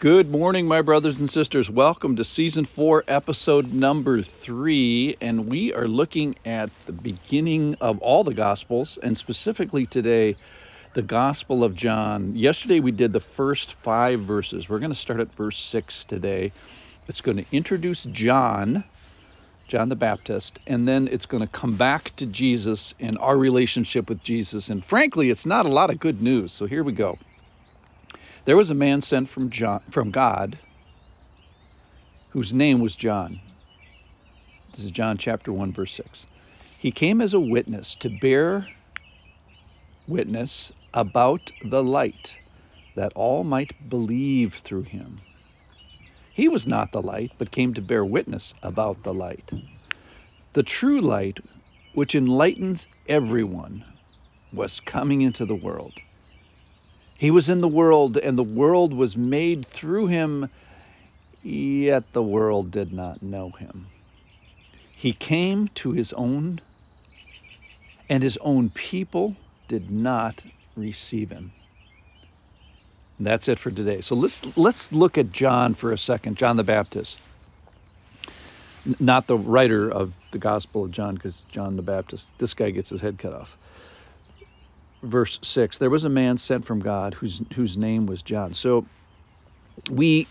Good morning, my brothers and sisters. Welcome to season 4, episode number 3. And we are looking at the beginning of all the Gospels, and specifically today, the Gospel of John. Yesterday, we did the first 5 verses. We're going to start at verse 6 today. It's going to introduce John the Baptist, and then it's going to come back to Jesus and our relationship with Jesus. And frankly, it's not a lot of good news. So here we go. There was a man sent from God, whose name was John. This is John chapter 1, verse 6. He came as a witness to bear witness about the light, that all might believe through him. He was not the light, but came to bear witness about the light. The true light, which enlightens everyone, was coming into the world. He was in the world, and the world was made through him, yet the world did not know him. He came to his own, and his own people did not receive him. And that's it for today. So let's look at John for a second, John the Baptist. Not the writer of the Gospel of John, because John the Baptist, this guy gets his head cut off. Verse 6, there was a man sent from God whose name was John. So we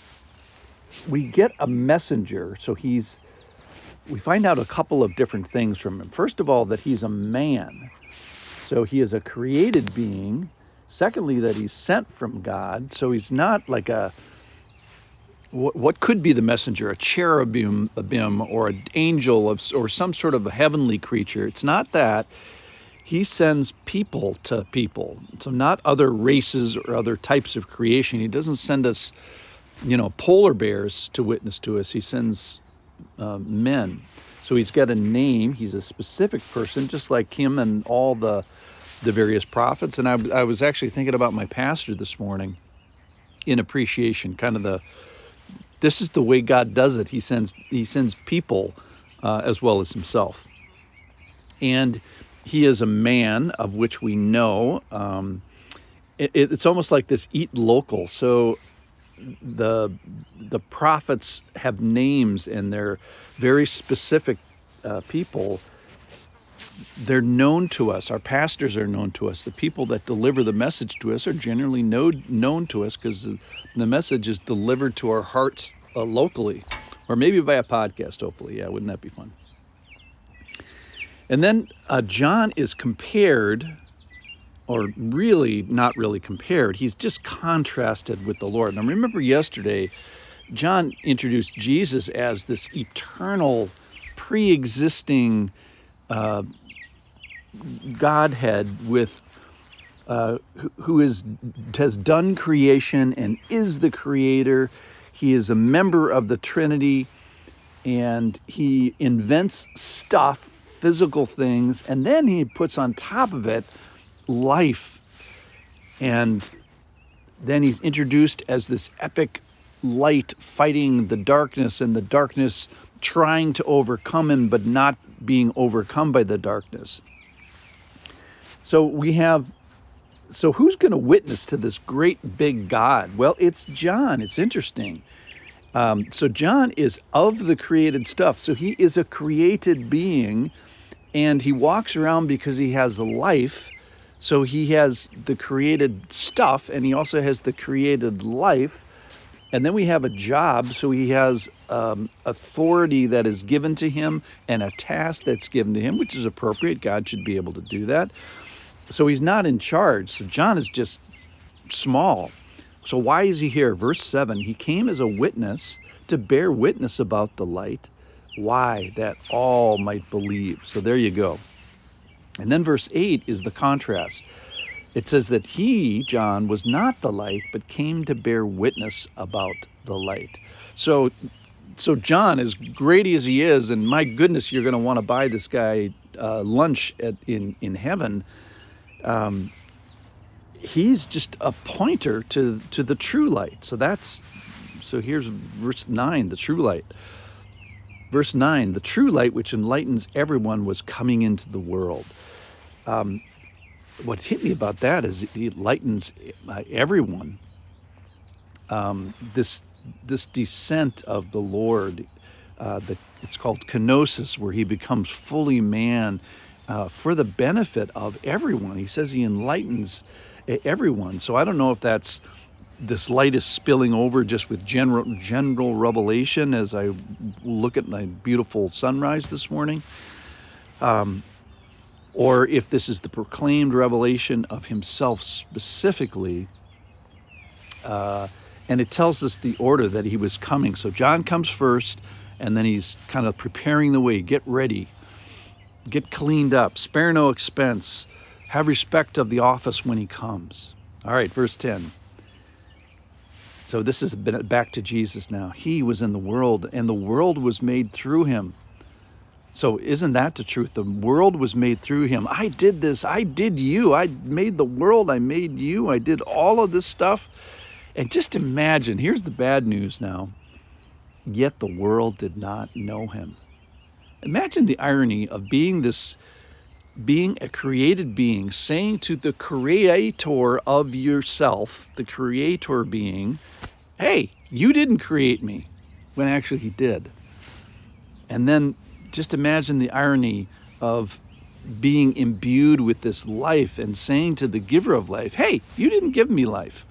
get a messenger. So we find out a couple of different things from him. First of all, that he's a man. So he is a created being. Secondly, that he's sent from God. So he's not like what could be the messenger, a cherubim, or an angel or some sort of a heavenly creature. It's not that. He sends people to people, so not other races or other types of creation. He doesn't send us, polar bears to witness to us. He sends men. So he's got a name. He's a specific person, just like him and all the various prophets. And I was actually thinking about my pastor this morning in appreciation, this is the way God does it. He sends people as well as himself. And he is a man of which we know. It's almost like this eat local. So the prophets have names, and they're very specific people. They're known to us. Our pastors are known to us. The people that deliver the message to us are generally known to us because the message is delivered to our hearts locally, or maybe by a podcast, hopefully. Yeah, wouldn't that be fun? And then John is compared, or really not really compared. He's just contrasted with the Lord. Now, remember yesterday, John introduced Jesus as this eternal, pre-existing Godhead with who has done creation and is the creator. He is a member of the Trinity, and he invents stuff, physical things, and then he puts on top of it life. And then he's introduced as this epic light fighting the darkness, and the darkness trying to overcome him but not being overcome by the darkness. So who's going to witness to this great big God? Well, it's John. It's interesting. So John is of the created stuff. So he is a created being, and he walks around because he has life. So he has the created stuff, and he also has the created life. And then we have a job. So he has authority that is given to him and a task that's given to him, which is appropriate. God should be able to do that. So he's not in charge. So John is just small. So why is he here? Verse 7, he came as a witness to bear witness about the light. Why? That all might believe. So there you go. And then verse 8 is the contrast. It says that he, John, was not the light, but came to bear witness about the light. So John, as great as he is, and my goodness, you're going to want to buy this guy lunch in heaven. He's just a pointer to the true light. So here's verse 9, the true light. Verse 9, the true light which enlightens everyone was coming into the world. What hit me about that is it enlightens everyone. This descent of the Lord, it's called kenosis, where he becomes fully man for the benefit of everyone. He says he enlightens everyone. So I don't know if this light is spilling over just with general revelation as I look at my beautiful sunrise this morning, or if this is the proclaimed revelation of himself specifically. And it tells us the order that he was coming. So John comes first, and then he's kind of preparing the way. Get ready. Get cleaned up. Spare no expense. Have respect of the office when he comes. All right, verse 10. So this is back to Jesus now. He was in the world, and the world was made through him. So isn't that the truth? The world was made through him. I did this. I did you. I made the world. I made you. I did all of this stuff. And just imagine, here's the bad news now. Yet the world did not know him. Imagine the irony of being a created being, saying to the creator of yourself, the creator being, hey, you didn't create me, when actually he did. And then just imagine the irony of being imbued with this life and saying to the giver of life, hey, you didn't give me life.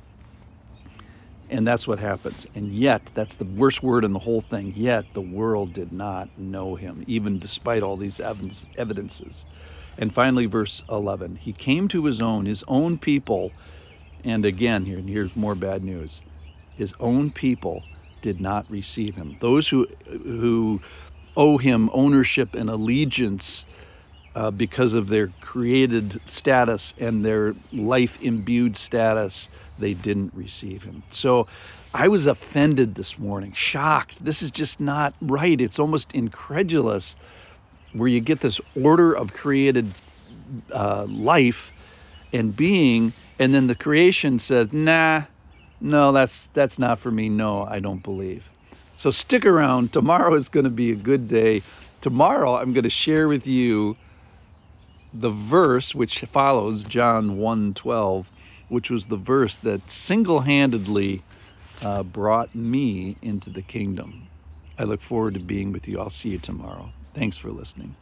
And that's what happens. And yet, that's the worst word in the whole thing. Yet the world did not know him, even despite all these evidences. And finally, verse 11, he came to his own people. And again, here's more bad news. His own people did not receive him. Those who owe him ownership and allegiance because of their created status and their life-imbued status, they didn't receive him. So I was offended this morning, shocked. This is just not right. It's almost incredulous, where you get this order of created life and being, and then the creation says, no, that's not for me. No, I don't believe. So stick around. Tomorrow is going to be a good day. Tomorrow I'm going to share with you the verse which follows John 1:12, which was the verse that single-handedly brought me into the kingdom. I look forward to being with you. I'll see you tomorrow. Thanks for listening.